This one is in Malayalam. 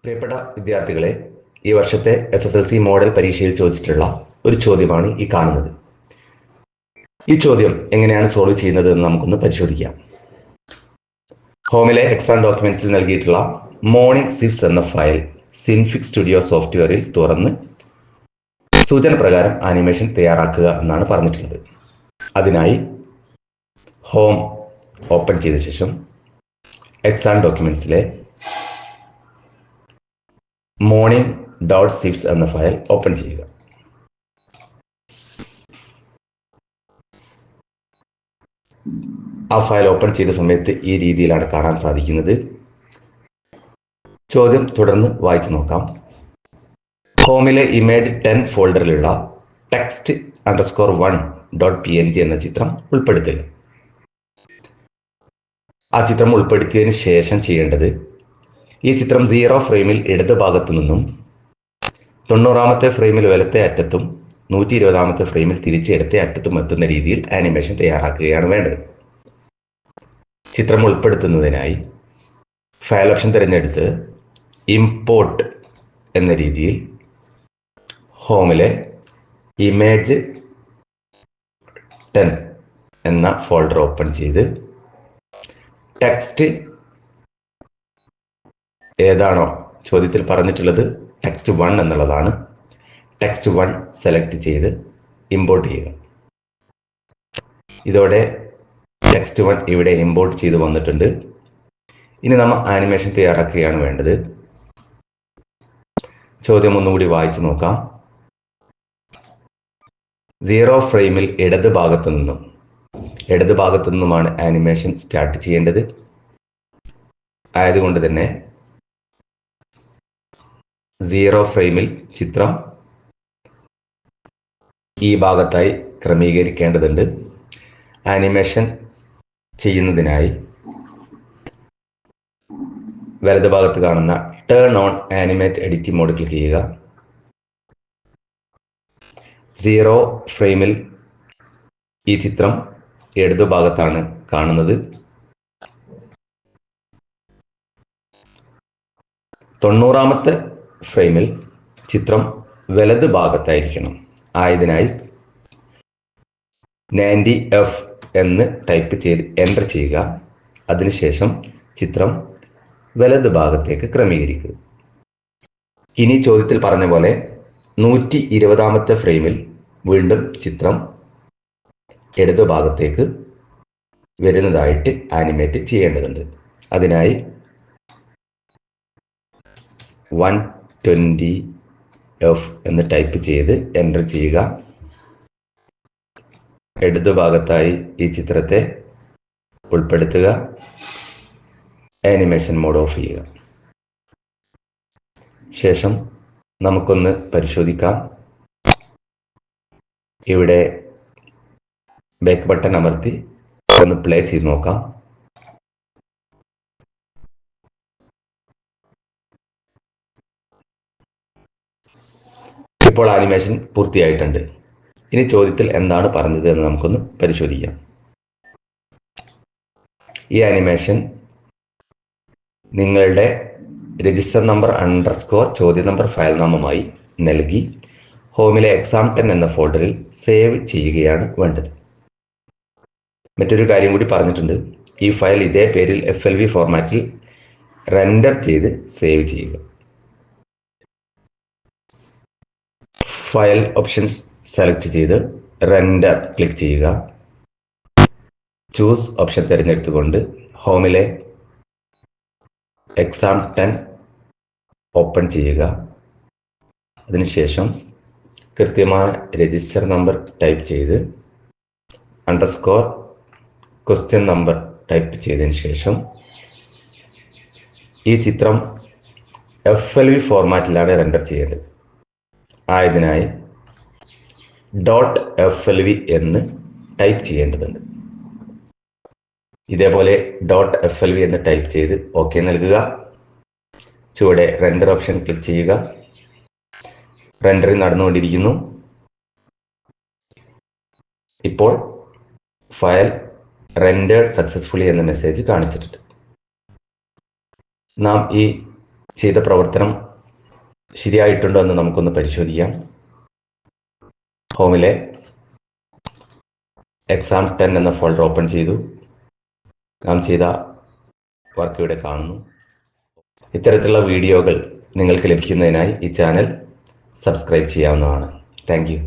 പ്രിയപ്പെട്ട വിദ്യാർത്ഥികളെ, ഈ വർഷത്തെ SSLC മോഡൽ പരീക്ഷയിൽ ചോദിച്ചിട്ടുള്ള ഒരു ചോദ്യമാണ് ഈ കാണുന്നത്. ഈ ചോദ്യം എങ്ങനെയാണ് സോൾവ് ചെയ്യുന്നത് എന്ന് നമുക്കൊന്ന് പരിശോധിക്കാം. ഹോമിലെ എക്സാം ഡോക്യുമെന്റ്സിൽ നൽകിയിട്ടുള്ള മോർണിംഗ് സിഫ്സ് എന്ന ഫയൽ സിൻഫിക് സ്റ്റുഡിയോ സോഫ്റ്റ്വെയറിൽ തുറന്ന് സൂചന പ്രകാരം ആനിമേഷൻ തയ്യാറാക്കുക എന്നാണ് പറഞ്ഞിട്ടുള്ളത്. അതിനായി ഹോം ഓപ്പൺ ചെയ്ത ശേഷം എക്സാം ഡോക്യുമെന്റ്സിലെ morning.cifs എന്ന ഫയൽ ഓപ്പൺ ചെയ്യുക. ആ ഫയൽ ഓപ്പൺ ചെയ്ത സമയത്ത് ഈ രീതിയിലാണ് കാണാൻ സാധിക്കുന്നത്. ചോദ്യം തുടർന്ന് വായിച്ചു നോക്കാം. ഹോമിലെ ഇമേജ് 10 ഫോൾഡറിലുള്ള text_1.png എന്ന ചിത്രം ഉൾപ്പെടുത്തുക. ആ ചിത്രം ഉൾപ്പെടുത്തിയതിന് ശേഷം ചെയ്യേണ്ടത്, ഈ ചിത്രം 0 ഫ്രെയിമിൽ ഇടത് ഭാഗത്തു നിന്നും 90ാമത്തെ ഫ്രെയിമിൽ വലത്തെ അറ്റത്തും 120ാമത്തെ ഫ്രെയിമിൽ തിരിച്ച് ഇടത്തെ അറ്റത്തും എത്തുന്ന രീതിയിൽ ആനിമേഷൻ തയ്യാറാക്കുകയാണ് വേണ്ടത്. ചിത്രം ഉൾപ്പെടുത്തുന്നതിനായി ഫയൽ ഓപ്ഷൻ തിരഞ്ഞെടുത്ത് ഇമ്പോർട്ട് എന്ന രീതിയിൽ ഹോമിലെ ഇമേജ് 10 എന്ന ഫോൾഡർ ഓപ്പൺ ചെയ്ത് ടെക്സ്റ്റ് ഏതാണോ ചോദ്യത്തിൽ പറഞ്ഞിട്ടുള്ളത് ടെക്സ്റ്റ് 1 എന്നുള്ളതാണ്. ടെക്സ്റ്റ് 1 സെലക്ട് ചെയ്ത് ഇമ്പോർട്ട് ചെയ്യുക. ഇതോടെ ടെക്സ്റ്റ് 1 ഇവിടെ ഇമ്പോർട്ട് ചെയ്ത് വന്നിട്ടുണ്ട്. ഇനി നമ്മൾ ആനിമേഷൻ തയ്യാറാക്കുകയാണ് വേണ്ടത്. ചോദ്യം ഒന്നുകൂടി വായിച്ചു നോക്കാം. 0 ഫ്രെയിമിൽ ഇടത് ഭാഗത്തു നിന്നുമാണ് ആനിമേഷൻ സ്റ്റാർട്ട് ചെയ്യേണ്ടത്. ആയതുകൊണ്ട് തന്നെ 0 ഫ്രെയിമിൽ ചിത്രം ഈ ഭാഗത്തായി ക്രമീകരിക്കേണ്ടതുണ്ട്. ആനിമേഷൻ ചെയ്യുന്നതിനായി വലതു ഭാഗത്ത് കാണുന്ന turn on animate editing mode click ചെയ്യുക. 0 ഫ്രെയിമിൽ ഈ ചിത്രം ഇടതു ഭാഗത്താണ് കാണുന്നത്. 90ാമത്തെ ഫ്രെയിമിൽ ചിത്രം വലത് ഭാഗത്തായിരിക്കണം. ആയതിനായി 90F എന്ന് ടൈപ്പ് ചെയ്ത് എൻ്റർ ചെയ്യുക. അതിനുശേഷം ചിത്രം വലത് ഭാഗത്തേക്ക് ക്രമീകരിക്കുക. ഇനി ചോദ്യത്തിൽ പറഞ്ഞ പോലെ 120ാമത്തെ ഫ്രെയിമിൽ വീണ്ടും ചിത്രം ഇടത് ഭാഗത്തേക്ക് വരുന്നതായിട്ട് ആനിമേറ്റ് ചെയ്യേണ്ടതുണ്ട്. അതിനായി 120F എന്ന് ടൈപ്പ് ചെയ്ത് എൻ്റർ ചെയ്യുക. ഇടതു ഭാഗത്തായി ഈ ചിത്രത്തെ ഉൾപ്പെടുത്തുക. ആനിമേഷൻ മോഡ് ഓഫ് ചെയ്യുക. ശേഷം നമുക്കൊന്ന് പരിശോധിക്കാം. ഇവിടെ ബാക്ക് ബട്ടൺ അമർത്തി ഒന്ന് പ്ലേ ചെയ്ത് നോക്കാം. ഇപ്പോൾ ആനിമേഷൻ പൂർത്തിയായിട്ടുണ്ട്. ഇനി ചോദ്യത്തിൽ എന്താണ് പറഞ്ഞത് എന്ന് നമുക്കൊന്ന് പരിശോധിക്കാം. ഈ ആനിമേഷൻ നിങ്ങളുടെ രജിസ്റ്റർ നമ്പർ _ ചോദ്യ നമ്പർ ഫയൽ നാമമായി നൽകി ഹോമിലെ എക്സാം 10 എന്ന ഫോൾഡറിൽ സേവ് ചെയ്യുകയാണ് വേണ്ടത്. മറ്റൊരു കാര്യം കൂടി പറഞ്ഞിട്ടുണ്ട്. ഈ ഫയൽ ഇതേ പേരിൽ FLV ഫോർമാറ്റിൽ റെൻഡർ ചെയ്ത് സേവ് ചെയ്യുക. ഫയൽ ഓപ്ഷൻസ് സെലക്ട് ചെയ്ത് റെൻഡർ ക്ലിക്ക് ചെയ്യുക. ചൂസ് ഓപ്ഷൻ തിരഞ്ഞെടുത്തുകൊണ്ട് ഹോമിലെ എക്സാം 10 ഓപ്പൺ ചെയ്യുക. അതിനുശേഷം കൃത്യമായ രജിസ്റ്റർ നമ്പർ ടൈപ്പ് ചെയ്ത് _ ക്വസ്റ്റ്യൻ നമ്പർ ടൈപ്പ് ചെയ്തതിന് ശേഷം ഈ ചിത്രം FLV ഫോർമാറ്റിലാണ് റെൻഡർ ചെയ്യേണ്ടത്. ആയതിനായി .FLV എന്ന് ടൈപ്പ് ചെയ്യേണ്ടതുണ്ട്. ഇതേപോലെ .FLV എന്ന് ടൈപ്പ് ചെയ്ത് ഓക്കെ നൽകുക. ചുവടെ റെൻഡർ ഓപ്ഷൻ ക്ലിക്ക് ചെയ്യുക. റെൻഡറിംഗ് നടന്നുകൊണ്ടിരിക്കുന്നു. ഇപ്പോൾ ഫയൽ റെൻഡേർഡ് സക്സസ്ഫുള്ളി എന്ന മെസ്സേജ് കാണിച്ചിട്ടുണ്ട്. നാം ഈ ചെയ്ത പ്രവർത്തനം ശരിയായിട്ടുണ്ടോ എന്ന് നമുക്കൊന്ന് പരിശോധിക്കാം. ഹോമിലെ എക്സാം 10 എന്ന ഫോൾഡർ ഓപ്പൺ ചെയ്തു. നാം ചെയ്ത വർക്ക് ഇവിടെ കാണുന്നു. ഇത്തരത്തിലുള്ള വീഡിയോകൾ നിങ്ങൾക്ക് ലഭിക്കുന്നതിനായി ഈ ചാനൽ സബ്സ്ക്രൈബ് ചെയ്യാവുന്നതാണ്. Thank you.